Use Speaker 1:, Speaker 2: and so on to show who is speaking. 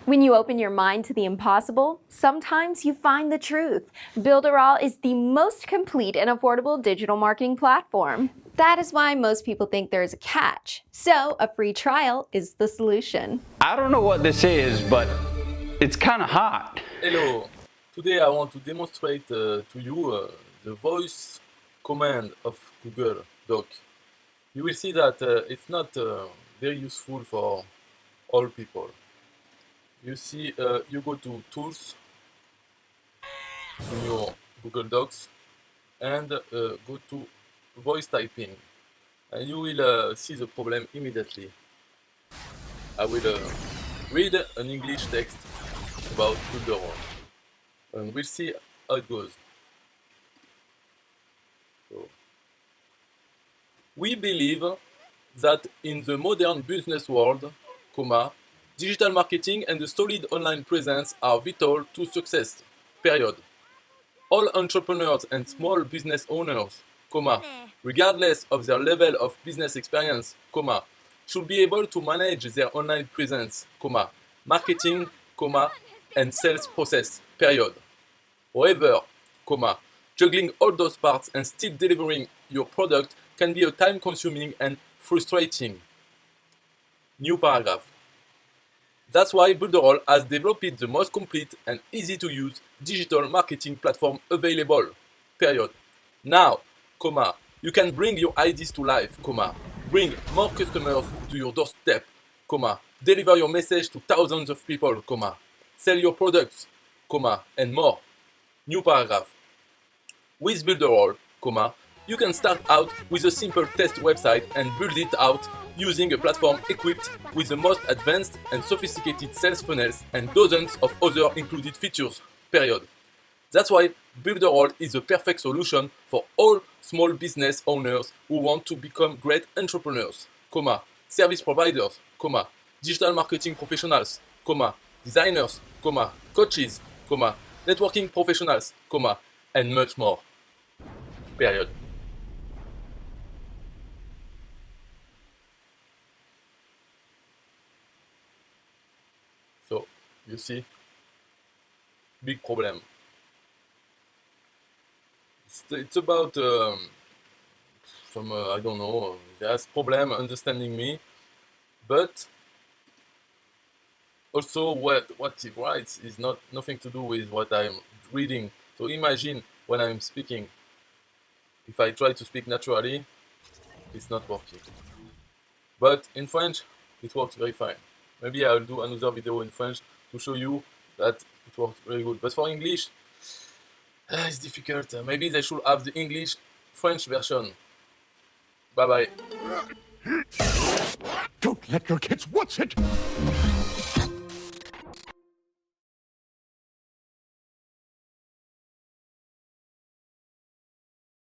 Speaker 1: When you open your mind to the impossible, sometimes you find the truth. Builderall is the most complete and affordable digital marketing platform. That is why most people think there is a catch. So, a free trial is the solution.
Speaker 2: I don't know what this is, but it's kind of hot.
Speaker 3: Hello, today I want to demonstrate to you the voice command of Google Doc. You will see that it's not very useful for all people. You see, you go to Tools in your Google Docs and go to Voice Typing, and you will see the problem immediately. I will read an English text about Builderall, and we'll see how it goes. So, we believe that in the modern business world, digital marketing and a solid online presence are vital to success. Period. All entrepreneurs and small business owners, regardless of their level of business experience, should be able to manage their online presence, marketing, and sales process. Period. However, juggling all those parts and still delivering your product can be a time-consuming and frustrating. New paragraph. That's why Builderall has developed the most complete and easy-to-use digital marketing platform available. Period. Now, you can bring your ideas to life, bring more customers to your doorstep, deliver your message to thousands of people, sell your products, and more. New paragraph. With Builderall, you can start out with a simple test website and build it out using a platform equipped with the most advanced and sophisticated sales funnels and dozens of other included features. Period. That's why Builderall is the perfect solution for all small business owners who want to become great entrepreneurs, service providers, digital marketing professionals, designers, coaches, networking professionals, and much more. Period. So, you see, big problem. It's about some, I don't know, there's problem understanding me, but also what he writes is nothing to do with what I'm reading. So imagine when I'm speaking, if I try to speak naturally, it's not working. But in French, it works very fine. Maybe I'll do another video in French to show you that it works very good. But for English, it's difficult. Maybe they should have the English-French version. Bye-bye.
Speaker 4: Don't let your kids watch it!